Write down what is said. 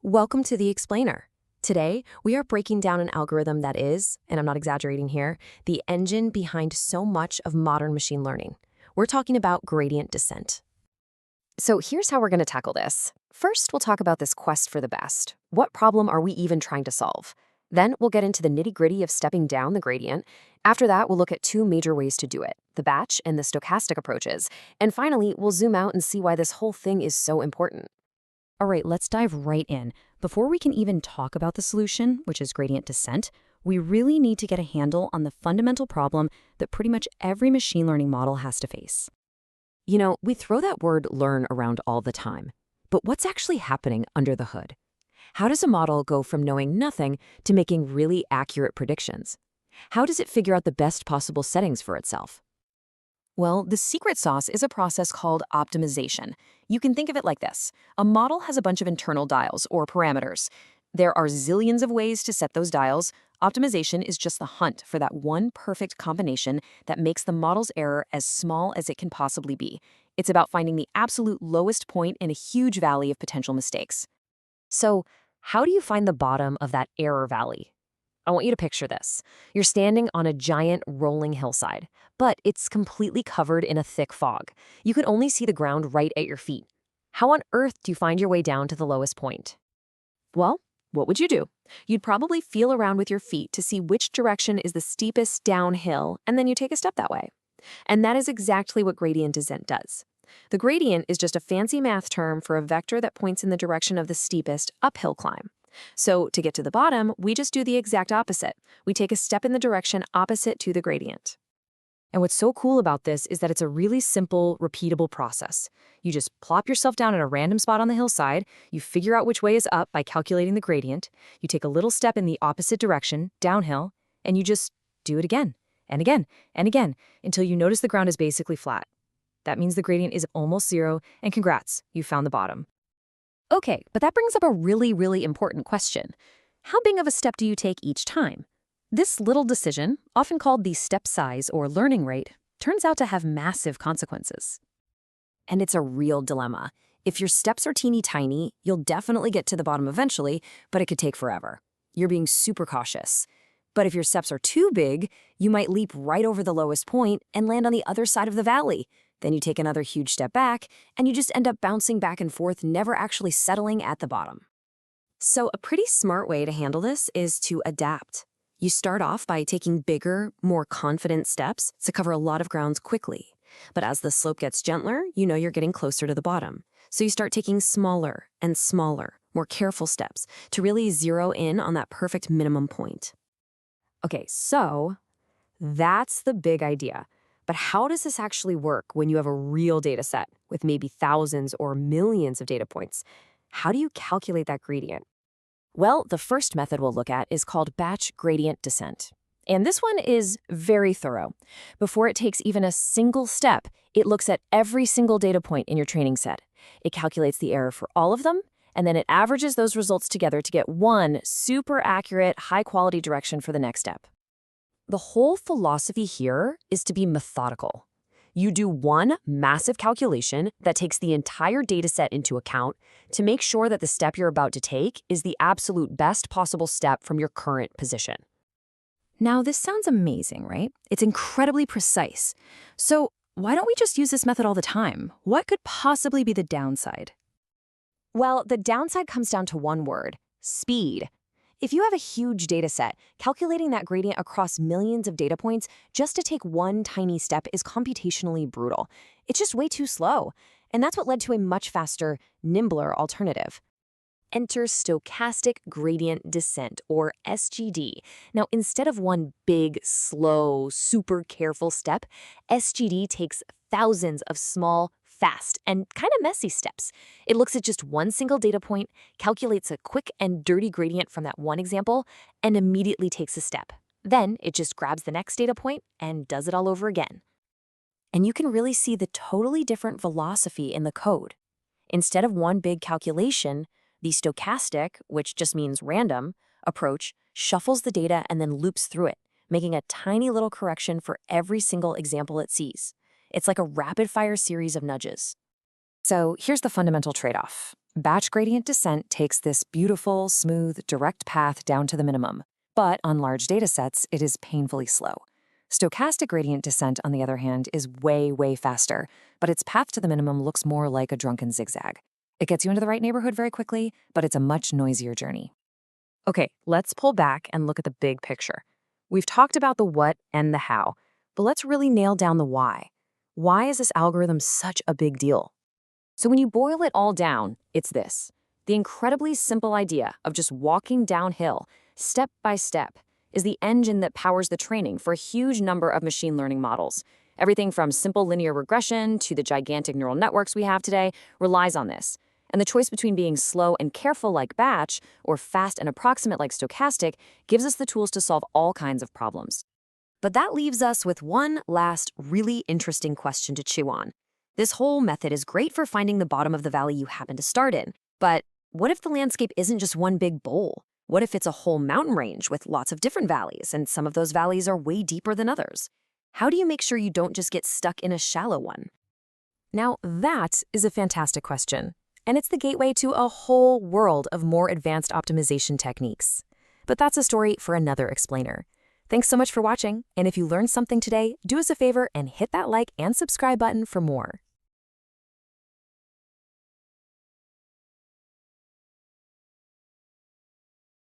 Welcome to the Explainer. Today, we are breaking down an algorithm that is, and I'm not exaggerating here, the engine behind so much of modern machine learning. We're talking about gradient descent. So here's how we're going to tackle this. First, we'll talk about this quest for the best. What problem are we even trying to solve? Then we'll get into the nitty-gritty of stepping down the gradient. After that, we'll look at two major ways to do it, the batch and the stochastic approaches. And finally, we'll zoom out and see why this whole thing is so important. All right, let's dive right in. Before we can even talk about the solution, which is gradient descent, we really need to get a handle on the fundamental problem that pretty much every machine learning model has to face. You know, we throw that word learn around all the time. But what's actually happening under the hood? How does a model go from knowing nothing to making really accurate predictions? How does it figure out the best possible settings for itself? Well, the secret sauce is a process called optimization. You can think of it like this. A model has a bunch of internal dials, or parameters. There are zillions of ways to set those dials. Optimization is just the hunt for that one perfect combination that makes the model's error as small as it can possibly be. It's about finding the absolute lowest point in a huge valley of potential mistakes. So, how do you find the bottom of that error valley? I want you to picture this. You're standing on a giant rolling hillside, but it's completely covered in a thick fog. You can only see the ground right at your feet. How on earth do you find your way down to the lowest point? Well, what would you do? You'd probably feel around with your feet to see which direction is the steepest downhill, and then you take a step that way. And that is exactly what gradient descent does. The gradient is just a fancy math term for a vector that points in the direction of the steepest uphill climb. So to get to the bottom, we just do the exact opposite. We take a step in the direction opposite to the gradient. And what's so cool about this is that it's a really simple, repeatable process. You just plop yourself down in a random spot on the hillside, you figure out which way is up by calculating the gradient, you take a little step in the opposite direction, downhill, and you just do it again, and again, and again, until you notice the ground is basically flat. That means the gradient is almost zero, and congrats, you found the bottom. Okay, but that brings up a really important question. How big of a step do you take each time? This little decision, often called the step size or learning rate, turns out to have massive consequences. And it's a real dilemma. If your steps are teeny tiny, you'll definitely get to the bottom eventually, but it could take forever. You're being super cautious. But if your steps are too big, you might leap right over the lowest point and land on the other side of the valley. Then you take another huge step back, and you just end up bouncing back and forth, never actually settling at the bottom. So a pretty smart way to handle this is to adapt. You start off by taking bigger, more confident steps to cover a lot of grounds quickly. But as the slope gets gentler, you know you're getting closer to the bottom. So you start taking smaller and smaller, more careful steps to really zero in on that perfect minimum point. Okay, so that's the big idea. But how does this actually work when you have a real data set with maybe thousands or millions of data points? How do you calculate that gradient? Well, the first method we'll look at is called batch gradient descent. And this one is very thorough. Before it takes even a single step, it looks at every single data point in your training set. It calculates the error for all of them, and then it averages those results together to get one super accurate, high-quality direction for the next step. The whole philosophy here is to be methodical. You do one massive calculation that takes the entire data set into account to make sure that the step you're about to take is the absolute best possible step from your current position. Now, this sounds amazing, right? It's incredibly precise. So why don't we just use this method all the time? What could possibly be the downside? Well, the downside comes down to one word: speed. If you have a huge data set, calculating that gradient across millions of data points just to take one tiny step is computationally brutal. It's just way too slow. And that's what led to a much faster, nimbler alternative. Enter stochastic gradient descent, or SGD. Now, instead of one big, slow, super careful step, SGD takes thousands of small, fast, and kind of messy steps. It looks at just one single data point, calculates a quick and dirty gradient from that one example, and immediately takes a step. Then it just grabs the next data point and does it all over again. And you can really see the totally different philosophy in the code. Instead of one big calculation, the stochastic, which just means random, approach shuffles the data and then loops through it, making a tiny little correction for every single example it sees. It's like a rapid-fire series of nudges. So here's the fundamental trade-off. Batch gradient descent takes this beautiful, smooth, direct path down to the minimum, but on large datasets, it is painfully slow. Stochastic gradient descent, on the other hand, is way, way faster, but its path to the minimum looks more like a drunken zigzag. It gets you into the right neighborhood very quickly, but it's a much noisier journey. Okay, let's pull back and look at the big picture. We've talked about the what and the how, but let's really nail down the why. Why is this algorithm such a big deal? So when you boil it all down, it's this. The incredibly simple idea of just walking downhill, step by step, is the engine that powers the training for a huge number of machine learning models. Everything from simple linear regression to the gigantic neural networks we have today relies on this. And the choice between being slow and careful like batch or fast and approximate like stochastic gives us the tools to solve all kinds of problems. But that leaves us with one last really interesting question to chew on. This whole method is great for finding the bottom of the valley you happen to start in. But what if the landscape isn't just one big bowl? What if it's a whole mountain range with lots of different valleys, and some of those valleys are way deeper than others? How do you make sure you don't just get stuck in a shallow one? Now, that is a fantastic question, and it's the gateway to a whole world of more advanced optimization techniques. But that's a story for another explainer. Thanks so much for watching, and if you learned something today, do us a favor and hit that like and subscribe button for more.